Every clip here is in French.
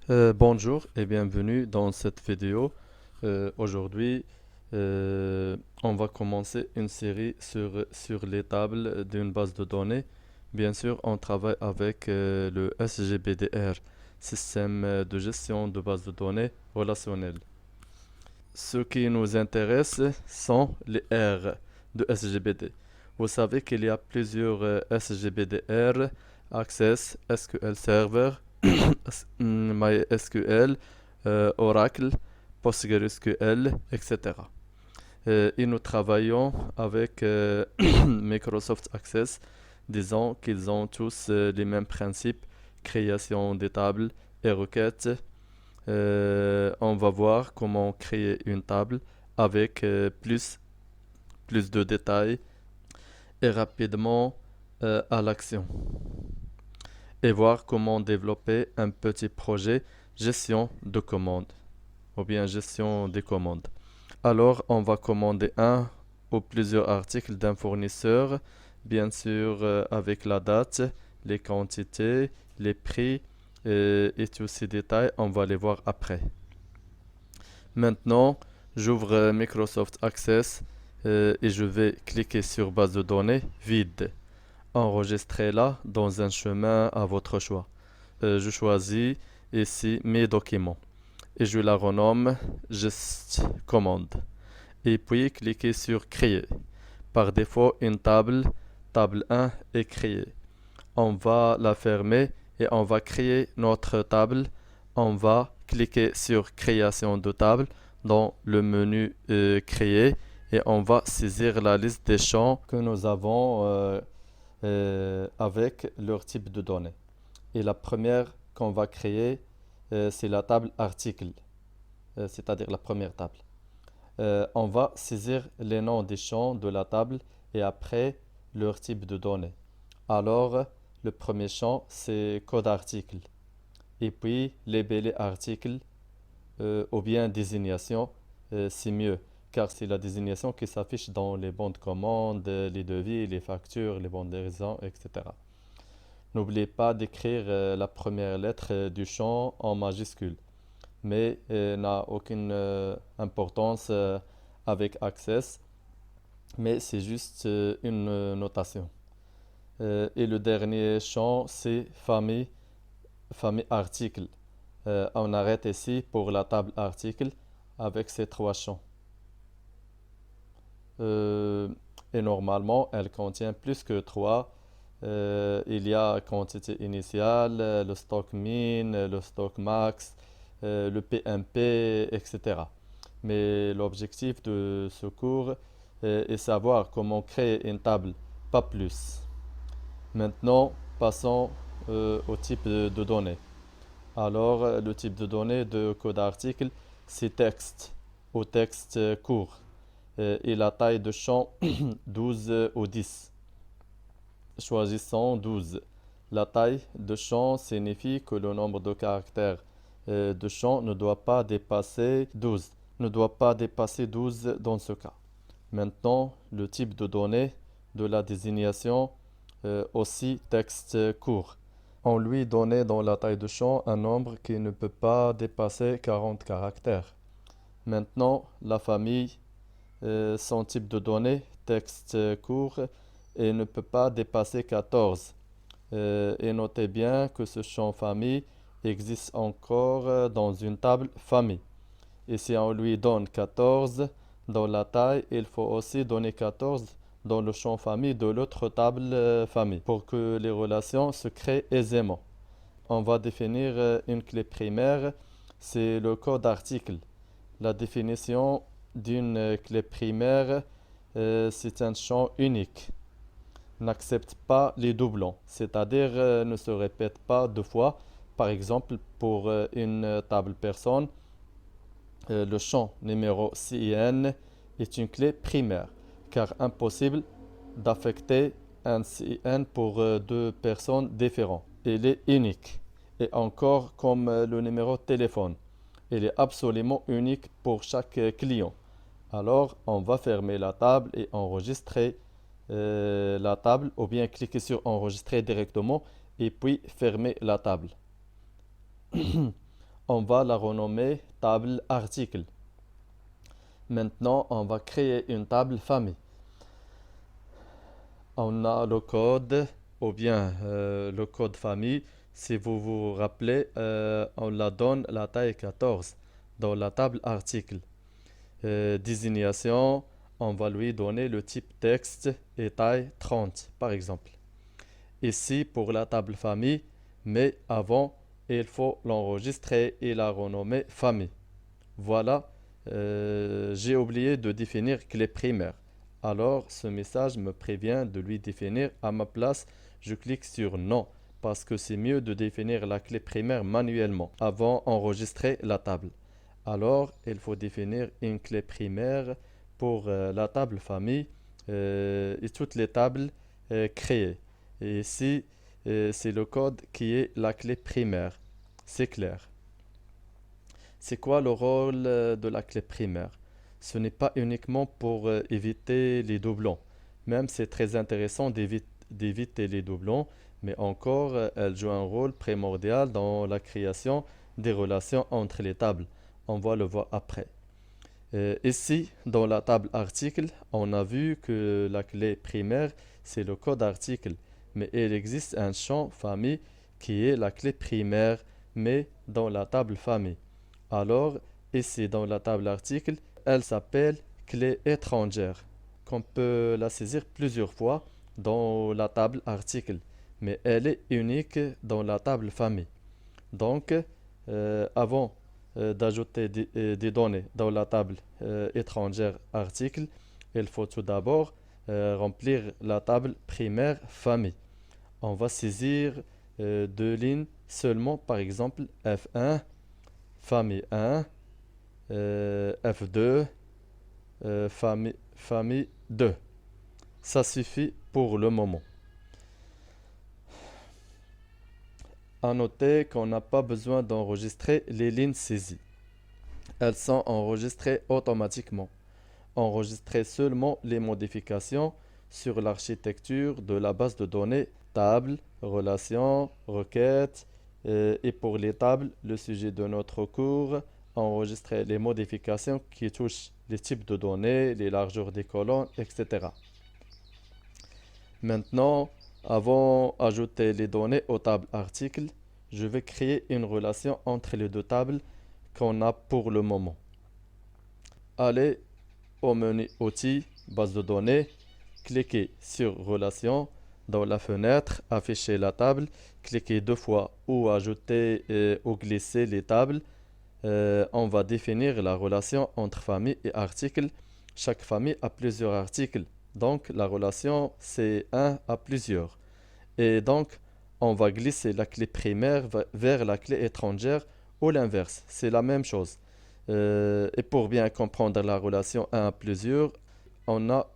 Bonjour et bienvenue dans cette vidéo. Aujourd'hui, on va commencer une série sur les tables d'une base de données. Bien sûr, on travaille avec le SGBDR, système de gestion de base de données relationnelle. Ce qui nous intéresse sont les R de SGBD. Vous savez qu'il y a plusieurs SGBDR, Access, SQL Server, MySQL, Oracle, PostgreSQL, etc. Et nous travaillons avec Microsoft Access, disons qu'ils ont tous les mêmes principes, création des tables et requêtes. On va voir comment créer une table avec plus de détails et rapidement à l'action. Et voir comment développer un petit projet gestion de commandes ou bien gestion des commandes. Alors, on va commander un ou plusieurs articles d'un fournisseur, bien sûr avec la date, les quantités, les prix et tous ces détails, on va les voir après. Maintenant, j'ouvre Microsoft Access et je vais cliquer sur base de données vide. Enregistrez-la dans un chemin à votre choix. Je choisis ici mes documents et je la renomme Just Commande. Et puis cliquez sur Créer. Par défaut, une table 1 est créée. On va la fermer et on va créer notre table. On va cliquer sur Création de table dans le menu Créer et on va saisir la liste des champs que nous avons avec leur type de données. Et la première qu'on va créer, c'est la table article, c'est-à-dire la première table. On va saisir les noms des champs de la table et après leur type de données. Alors, le premier champ, c'est code article. Et puis, labelé article ou bien désignation, c'est mieux. Car c'est la désignation qui s'affiche dans les bons de commande, les devis, les factures, les bons de livraison, etc. N'oubliez pas d'écrire la première lettre du champ en majuscule, mais n'a aucune importance avec Access, mais c'est juste une notation. Et le dernier champ, c'est famille article. On arrête ici pour la table article avec ces trois champs. Euh, et normalement, elle contient plus que trois. Il y a quantité initiale, le stock min, le stock max, le PMP, etc. Mais l'objectif de ce cours est savoir comment créer une table, pas plus. Maintenant, passons au type de données. Alors, le type de données de code article, c'est texte ou texte court et la taille de champ 12 ou 10. Choisissons 12. La taille de champ signifie que le nombre de caractères de champ ne doit pas dépasser 12. Ne doit pas dépasser 12 dans ce cas. Maintenant, le type de données de la désignation aussi texte court. On lui donnait dans la taille de champ un nombre qui ne peut pas dépasser 40 caractères. Maintenant, la famille, son type de données, texte court, et ne peut pas dépasser 14. Et notez bien que ce champ famille existe encore dans une table famille. Et si on lui donne 14 dans la taille, il faut aussi donner 14 dans le champ famille de l'autre table famille pour que les relations se créent aisément. On va définir une clé primaire, c'est le code article. La définition d'une clé primaire, c'est un champ unique. N'accepte pas les doublons, c'est-à-dire ne se répète pas deux fois. Par exemple, pour une table personne, le champ numéro CIN est une clé primaire, car impossible d'affecter un CIN pour deux personnes différentes. Il est unique. Et encore comme le numéro de téléphone, il est absolument unique pour chaque client. Alors, on va fermer la table et enregistrer la table, ou bien cliquer sur enregistrer directement et puis fermer la table. On va la renommer table article. Maintenant, on va créer une table famille. On a le code, ou bien le code famille. Si vous vous rappelez, on la donne la taille 14 dans la table article. Désignation, on va lui donner le type texte et taille 30 par exemple. Ici pour la table famille, mais avant, il faut l'enregistrer et la renommer famille. Voilà, j'ai oublié de définir clé primaire. Alors, ce message me prévient de lui définir à ma place. Je clique sur non parce que c'est mieux de définir la clé primaire manuellement avant d'enregistrer la table. Alors, il faut définir une clé primaire pour la table famille et toutes les tables créées. Et ici, c'est le code qui est la clé primaire. C'est clair. C'est quoi le rôle de la clé primaire? Ce n'est pas uniquement pour éviter les doublons. Même c'est très intéressant d'éviter les doublons, mais encore, elle joue un rôle primordial dans la création des relations entre les tables. On va le voir après. Ici, dans la table article, on a vu que la clé primaire, c'est le code article, mais il existe un champ famille qui est la clé primaire, mais dans la table famille. Alors, ici dans la table article, elle s'appelle clé étrangère, qu'on peut la saisir plusieurs fois dans la table article, mais elle est unique dans la table famille. Donc, avant d'ajouter des données dans la table étrangère article, il faut tout d'abord remplir la table primaire famille. On va saisir deux lignes seulement, par exemple F1, famille 1, F2, famille 2. Ça suffit pour le moment. À noter qu'on n'a pas besoin d'enregistrer les lignes saisies. Elles sont enregistrées automatiquement. Enregistrer seulement les modifications sur l'architecture de la base de données, table, relation, requête, et pour les tables, le sujet de notre cours, enregistrer les modifications qui touchent les types de données, les largeurs des colonnes, etc. Maintenant, avant d'ajouter les données aux tables articles, je vais créer une relation entre les deux tables qu'on a pour le moment. Allez au menu Outils, base de données, cliquez sur Relation. Dans la fenêtre, afficher la table, cliquez deux fois ou ajouter ou glisser les tables. On va définir la relation entre famille et article. Chaque famille a plusieurs articles, donc la relation c'est un à plusieurs. Et donc, on va glisser la clé primaire vers la clé étrangère ou l'inverse, c'est la même chose. Et pour bien comprendre la relation un à plusieurs, on a,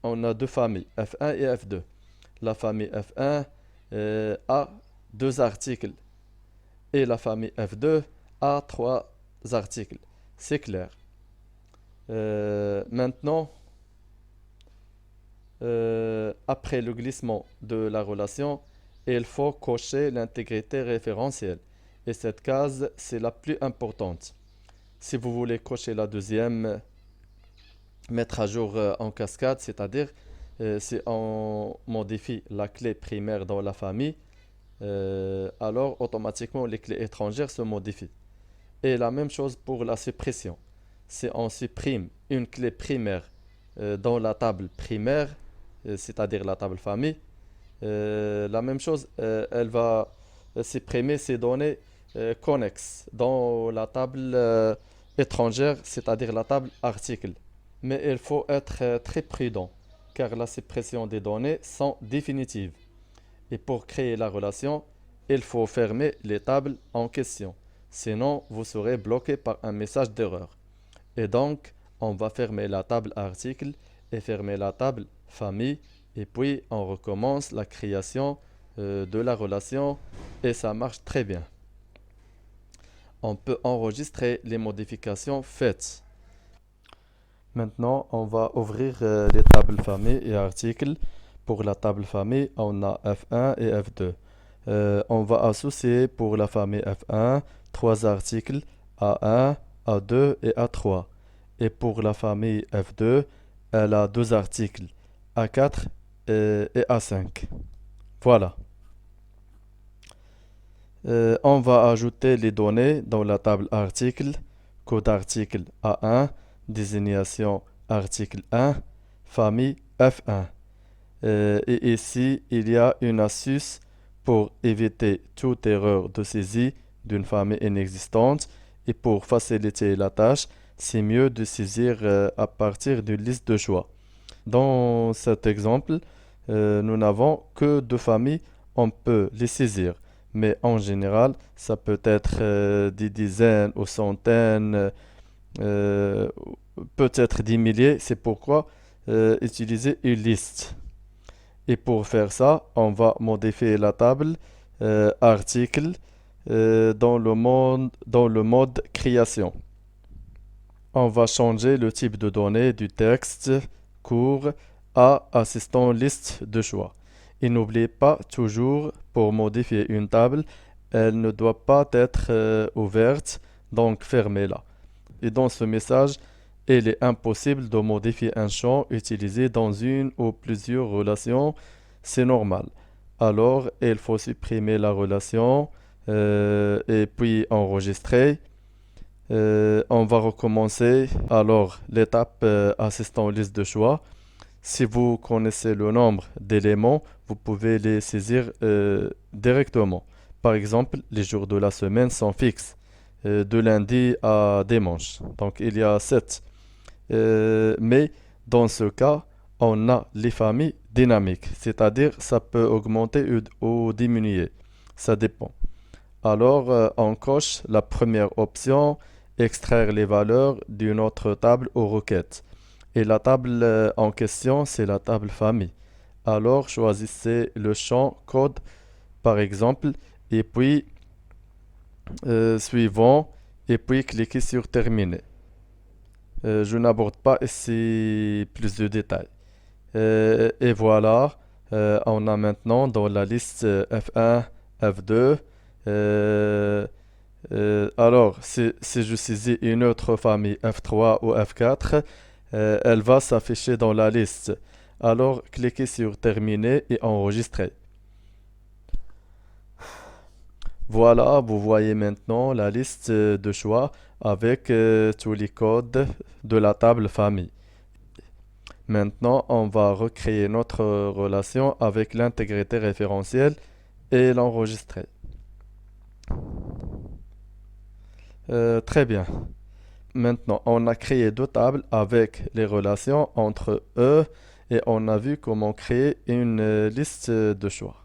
on a deux familles, F1 et F2. La famille F1 a deux articles et la famille F2 a trois articles. C'est clair. Maintenant, après le glissement de la relation, il faut cocher l'intégrité référentielle. Et cette case, c'est la plus importante. Si vous voulez cocher la deuxième, mettre à jour en cascade, c'est-à-dire si on modifie la clé primaire dans la famille, alors automatiquement les clés étrangères se modifient. Et la même chose pour la suppression. Si on supprime une clé primaire dans la table primaire, c'est-à-dire la table famille, la même chose, elle va supprimer ces données connexes dans la table étrangère, c'est-à-dire la table article. Mais il faut être très prudent, car la suppression des données sont définitives. Et pour créer la relation, il faut fermer les tables en question. Sinon, vous serez bloqué par un message d'erreur. Et donc, on va fermer la table article et fermer la table famille. Et puis, on recommence la création de la relation et ça marche très bien. On peut enregistrer les modifications faites. Maintenant, on va ouvrir les tables famille et articles. Pour la table famille, on a F1 et F2. On va associer pour la famille F1 trois articles A1, A2 et A3. Et pour la famille F2, elle a deux articles A4 et A5. Voilà. On va ajouter les données dans la table article, code article A1, désignation article 1, famille F1. Et ici, il y a une astuce pour éviter toute erreur de saisie d'une famille inexistante et pour faciliter la tâche, c'est mieux de saisir à partir d'une liste de choix. Dans cet exemple, nous n'avons que deux familles, on peut les saisir. Mais en général, ça peut être des dizaines ou centaines, euh, peut-être des milliers. C'est pourquoi utiliser une liste. Et pour faire ça, on va modifier la table article dans le mode création. On va changer le type de données du texte court à assistant liste de choix. Et n'oubliez pas toujours, pour modifier une table, elle ne doit pas être ouverte, donc fermez-la. Et dans ce message, il est impossible de modifier un champ utilisé dans une ou plusieurs relations, c'est normal. Alors, il faut supprimer la relation et puis enregistrer. On va recommencer. Alors, l'étape assistant liste de choix. Si vous connaissez le nombre d'éléments, vous pouvez les saisir directement. Par exemple, les jours de la semaine sont fixes, de lundi à dimanche. Donc, il y a 7. Mais dans ce cas, on a les familles dynamiques, c'est-à-dire ça peut augmenter ou diminuer. Ça dépend. Alors, on coche la première option, extraire les valeurs d'une autre table ou requête. Et la table en question, c'est la table famille. Alors, choisissez le champ code, par exemple, et puis suivant, et puis cliquez sur terminer. Je n'aborde pas ici plus de détails. Et voilà, on a maintenant dans la liste F1, F2. euh, alors, si je saisis une autre famille F3 ou F4, elle va s'afficher dans la liste. Alors, cliquez sur terminer et enregistrer. Voilà, vous voyez maintenant la liste de choix avec tous les codes de la table famille. Maintenant, on va recréer notre relation avec l'intégrité référentielle et l'enregistrer. Très bien. Maintenant, on a créé deux tables avec les relations entre eux et on a vu comment créer une liste de choix.